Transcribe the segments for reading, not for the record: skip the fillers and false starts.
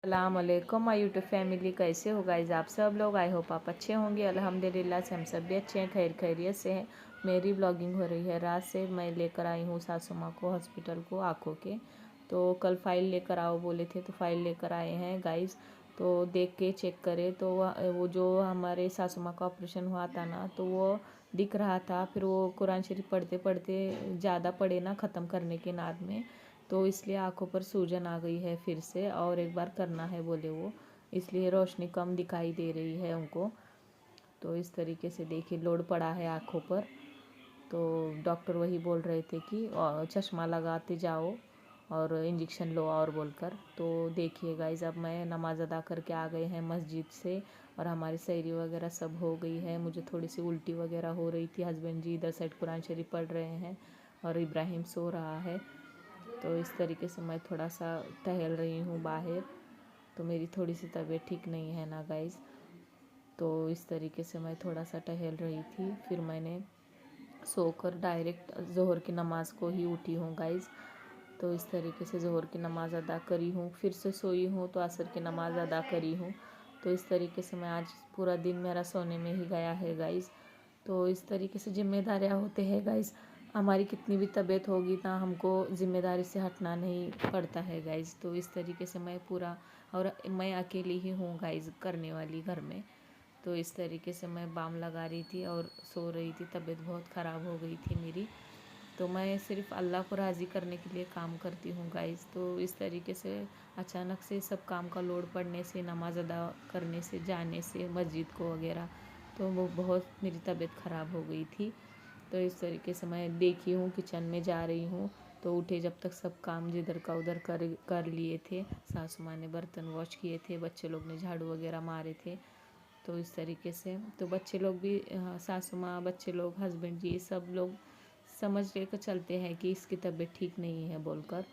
अस्सलामुअलैकुम my YouTube family, कैसे हो गाइज आप सब लोग। आई होप आप अच्छे होंगे। अल्हम्दुलिल्लाह से हम सब भी अच्छे हैं, खैर खैरियत से हैं। मेरी ब्लॉगिंग हो रही है रात से। मैं लेकर आई हूँ सासू माँ को हॉस्पिटल को आँखों के। तो कल फाइल लेकर आओ बोले थे तो फाइल लेकर आए हैं गाइज। तो देख के चेक करे तो वो जो हमारे सासू माँ का ऑपरेशन हुआ था ना, तो वो दिख रहा था। फिर वो कुरान शरीफ पढ़ते पढ़ते ज़्यादा पढ़े ना, ख़त्म करने के नाद में, तो इसलिए आंखों पर सूजन आ गई है फिर से, और एक बार करना है बोले वो, इसलिए रोशनी कम दिखाई दे रही है उनको। तो इस तरीके से देखिए लोड पड़ा है आंखों पर। तो डॉक्टर वही बोल रहे थे कि चश्मा लगाते जाओ और इंजेक्शन लो और बोलकर। तो देखिए गाइस, अब मैं नमाज़ अदा करके आ गए हैं मस्जिद से, और हमारी सैरी वगैरह सब हो गई है। मुझे थोड़ी सी उल्टी वगैरह हो रही थी। हस्बैंड जी इधर साइड कुरान शरीफ पढ़ रहे हैं और इब्राहिम सो रहा है। तो इस तरीके से मैं थोड़ा सा टहल रही हूँ बाहर। तो मेरी थोड़ी सी तबीयत ठीक नहीं है ना गाइस, तो इस तरीके से मैं थोड़ा सा टहल रही थी। फिर मैंने सोकर डायरेक्ट ज़ोहर की नमाज़ को ही उठी हूँ गाइस। तो इस तरीके से ज़ोहर की नमाज़ अदा करी हूँ, फिर से सोई हूँ तो असर की नमाज़ अदा करी हूँ। तो इस तरीके से मैं आज पूरा दिन मेरा सोने में ही गया है गाइस। तो इस तरीके से जिम्मेदारियाँ होते हैं गाइस। हमारी कितनी भी तबीयत होगी ना, हमको ज़िम्मेदारी से हटना नहीं पड़ता है गाइस। तो इस तरीके से मैं पूरा, और मैं अकेली ही हूँ गाइस करने वाली घर में। तो इस तरीके से मैं बाम लगा रही थी और सो रही थी। तबीयत बहुत ख़राब हो गई थी मेरी। तो मैं सिर्फ़ अल्लाह को राज़ी करने के लिए काम करती हूँ गाइस। तो इस तरीके से अचानक से सब काम का लोड पड़ने से, नमाज़ अदा करने से, जाने से मस्जिद को वगैरह, तो वो बहुत मेरी तबीयत ख़राब हो गई थी। तो इस तरीके से मैं देखी हूँ, किचन में जा रही हूँ। तो उठे जब तक सब काम जिधर का उधर कर लिए थे। सासू माँ ने बर्तन वॉश किए थे, बच्चे लोग ने झाड़ू वगैरह मारे थे। तो इस तरीके से तो बच्चे लोग भी, सासू माँ, बच्चे लोग, हस्बैंड जी, सब लोग समझ लेकर चलते हैं कि इसकी तबीयत ठीक नहीं है बोलकर।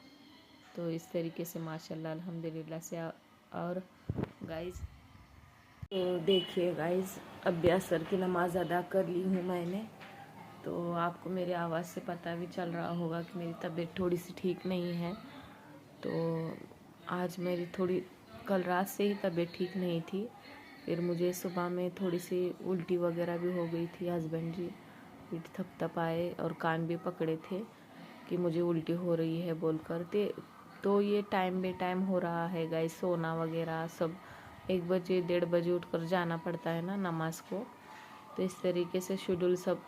तो इस तरीके से माशाल्लाह अल्हम्दुलिल्लाह से। और गाइस, तो देखिए गाइस, अब भी असर की नमाज़ अदा कर ली हूँ मैंने। तो आपको मेरी आवाज़ से पता भी चल रहा होगा कि मेरी तबीयत थोड़ी सी ठीक नहीं है। तो आज मेरी थोड़ी, कल रात से ही तबीयत ठीक नहीं थी। फिर मुझे सुबह में थोड़ी सी उल्टी वगैरह भी हो गई थी। हस्बैंड जी पीठ थपथपाए और कान भी पकड़े थे कि मुझे उल्टी हो रही है बोलकर। तो ये टाइम बे टाइम हो रहा है गाइस, सोना वगैरह सब। 1 बजे 1:30 बजे उठकर जाना पड़ता है ना नमाज को। तो इस तरीके से शेड्यूल सब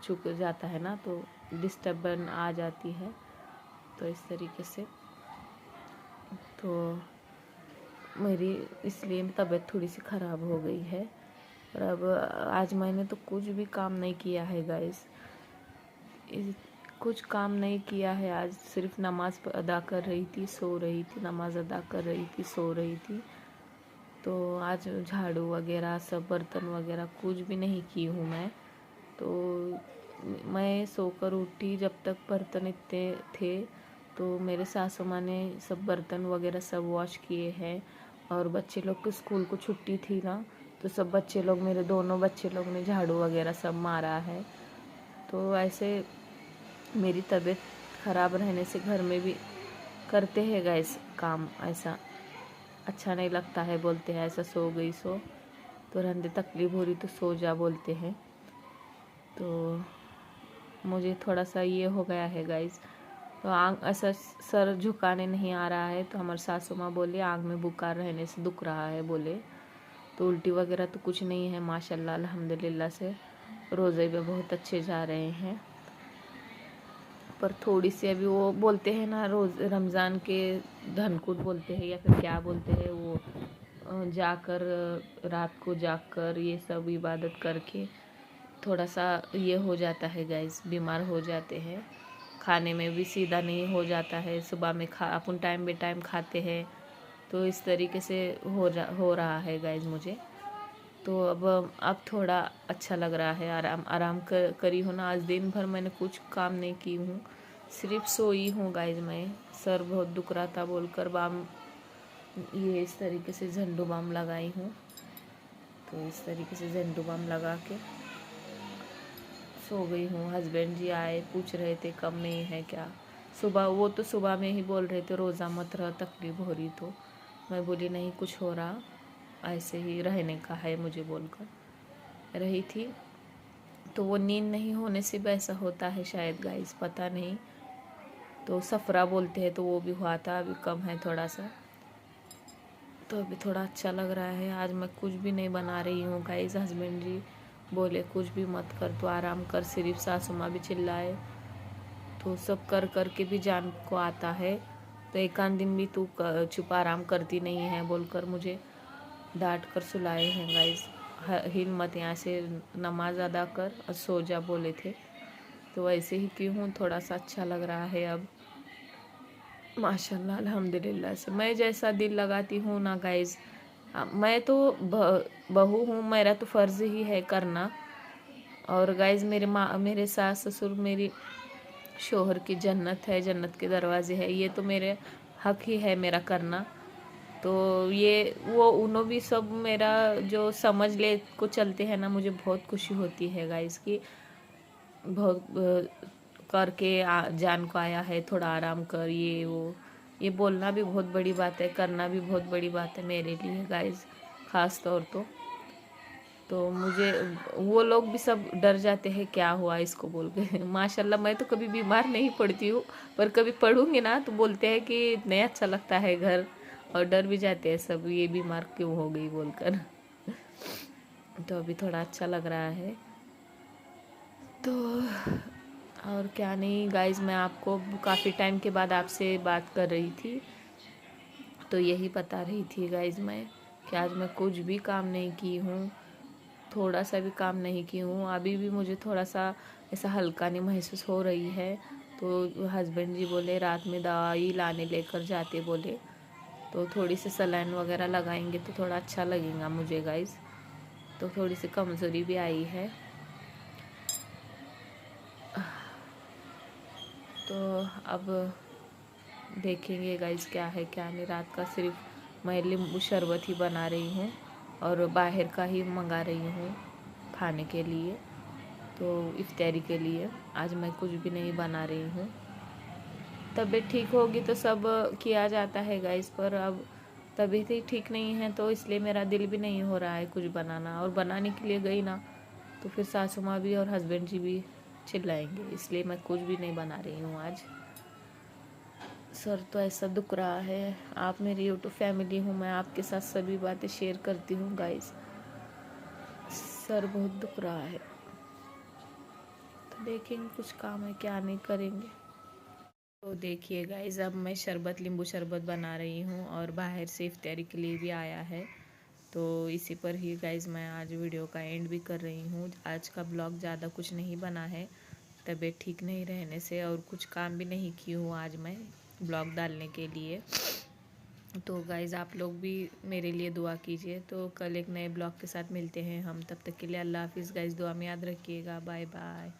चुक जाता है ना, तो डिस्टर्बेंस आ जाती है। तो इस तरीके से तो मेरी इसलिए तबीयत थोड़ी सी ख़राब हो गई है। और अब आज मैंने तो कुछ भी काम नहीं किया है गाइस। कुछ काम नहीं किया है आज, सिर्फ नमाज़ अदा कर रही थी, सो रही थी, नमाज़ अदा कर रही थी, सो रही थी। तो आज झाड़ू वगैरह सब, बर्तन वगैरह कुछ भी नहीं की हूँ मैं। तो मैं सोकर उठी जब तक बर्तन इतने थे, तो मेरे सासू माँ ने सब बर्तन वगैरह सब वॉश किए हैं। और बच्चे लोग के स्कूल को छुट्टी थी ना, तो सब बच्चे लोग, मेरे दोनों बच्चे लोग ने झाड़ू वगैरह सब मारा है। तो ऐसे मेरी तबीयत ख़राब रहने से घर में भी करते हैं गाइस काम, ऐसा अच्छा नहीं लगता है। बोलते हैं ऐसा सो गई सो, तो रहने तकलीफ़ हो रही तो सो जा बोलते हैं। तो मुझे थोड़ा सा ये हो गया है गाइस। तो आँख ऐसा सर झुकाने नहीं आ रहा है। तो हमारे सासू माँ बोले आँख में बुखार रहने से दुख रहा है बोले। तो उल्टी वगैरह तो कुछ नहीं है माशाल्लाह अल्हम्दुलिल्लाह से। रोज़े भी बहुत अच्छे जा रहे हैं। पर थोड़ी सी अभी वो बोलते हैं ना, रोज़ रमज़ान के धनकुट बोलते हैं या फिर क्या बोलते हैं वो, जाकर रात को जाकर ये सब इबादत करके थोड़ा सा ये हो जाता है गाइस, बीमार हो जाते हैं। खाने में भी सीधा नहीं हो जाता है। सुबह में अपन टाइम बे टाइम खाते हैं। तो इस तरीके से हो रहा है गाइस मुझे। तो अब थोड़ा अच्छा लग रहा है। आराम आराम करी हूँ ना। आज दिन भर मैंने कुछ काम नहीं की हूँ, सिर्फ सोई हूँ गाइस मैं। सर बहुत दुख रहा था बोलकर बाम, ये इस तरीके से झंडू बाम लगाई हूँ। तो इस तरीके से झंडू बाम लगा के सो गई हूँ। हस्बैंड जी आए, पूछ रहे थे कम नहीं है क्या। सुबह वो तो सुबह में ही बोल रहे थे रोज़ा मत रह, तकलीफ़ हो रही तो मैं बोली नहीं कुछ हो रहा, ऐसे ही रहने का है मुझे बोलकर रही थी। तो वो नींद नहीं होने से भी ऐसा होता है शायद गाइस, पता नहीं। तो सफरा बोलते हैं, तो वो भी हुआ था, अभी कम है थोड़ा सा। तो अभी थोड़ा अच्छा लग रहा है। आज मैं कुछ भी नहीं बना रही हूँ गाइस। हस्बैंड जी बोले कुछ भी मत कर, तो आराम कर। सिर्फ सासू माँ भी चिल्लाए, तो सब कर कर के भी जान को आता है। तो एक आध दिन भी तू चुप आराम करती नहीं है बोलकर मुझे डांट कर सुलाए हैं गाइस। हिम्मत यहाँ से नमाज अदा कर और सो जा बोले थे। तो वैसे ही की हूँ, थोड़ा सा अच्छा लग रहा है अब माशाल्लाह अल्हम्दुलिल्लाह से। मैं जैसा दिल लगाती हूँ ना गाइस, मैं तो बहू हूँ, मेरा तो फ़र्ज़ ही है करना। और गाइस मेरे सास ससुर मेरी शोहर की जन्नत है, जन्नत के दरवाजे है, ये तो मेरे हक ही है मेरा करना। तो ये वो उन्हों भी सब मेरा जो समझ ले को चलते हैं ना, मुझे बहुत खुशी होती है गाइस की बहुत करके जान को आया है, थोड़ा आराम कर, ये वो ये बोलना भी बहुत बड़ी बात है, करना भी बहुत बड़ी बात है मेरे लिए गाइस, ख़ास तौर तो मुझे वो लोग भी सब डर जाते हैं क्या हुआ इसको बोल के माशाल्लाह मैं तो कभी बीमार नहीं पड़ती हूँ, पर कभी पढ़ूंगी ना तो बोलते हैं कि नहीं अच्छा लगता है घर, और डर भी जाते हैं सब, ये बीमार क्यों हो गई बोलकर तो अभी थोड़ा अच्छा लग रहा है। तो और क्या नहीं गाइज, मैं आपको काफ़ी टाइम के बाद आपसे बात कर रही थी, तो यही बता रही थी गाइज मैं कि आज मैं कुछ भी काम नहीं की हूँ, थोड़ा सा भी काम नहीं की हूँ। अभी भी मुझे थोड़ा सा ऐसा हल्का नहीं महसूस हो रही है। तो हस्बैंड जी बोले रात में दवाई लाने लेकर जाते बोले, तो थोड़ी सी सलाइन वगैरह लगाएंगे तो थोड़ा अच्छा लगेगा मुझे गाइज। तो थोड़ी सी कमज़ोरी भी आई है। तो अब देखेंगे गाइज क्या है क्या नहीं। रात का सिर्फ मैं नींबू शरबत ही बना रही हूँ और बाहर का ही मंगा रही हूँ खाने के लिए, तो इफ्तारी के लिए आज मैं कुछ भी नहीं बना रही हूँ। तबीयत ठीक होगी तो सब किया जाता है गाइस, पर अब तबीयत ही ठीक नहीं है, तो इसलिए मेरा दिल भी नहीं हो रहा है कुछ बनाना। और बनाने के लिए गई ना तो फिर सासू माँ भी और हस्बैंड जी भी चिल्लाएंगे, इसलिए मैं कुछ भी नहीं बना रही हूँ आज। सर तो ऐसा दुख रहा है। आप मेरी यूट्यूब फैमिली हूँ, मैं आपके साथ सभी बातें शेयर करती हूँ गाइस। सर बहुत दुख रहा है, तो देखेंगे कुछ काम है क्या नहीं करेंगे। तो देखिए गाइस, अब मैं शरबत नींबू शरबत बना रही हूँ और बाहर से इफ्तारी के लिए भी आया है। तो इसी पर ही गाइस मैं आज वीडियो का एंड भी कर रही हूँ। आज का ब्लॉग ज़्यादा कुछ नहीं बना है, तबीयत ठीक नहीं रहने से, और कुछ काम भी नहीं की हूँ आज मैं ब्लॉग डालने के लिए। तो गाइज़ आप लोग भी मेरे लिए दुआ कीजिए। तो कल एक नए ब्लॉग के साथ मिलते हैं हम, तब तक के लिए अल्लाह हाफिज़ गाइज़, दुआ में याद रखिएगा, बाय बाय।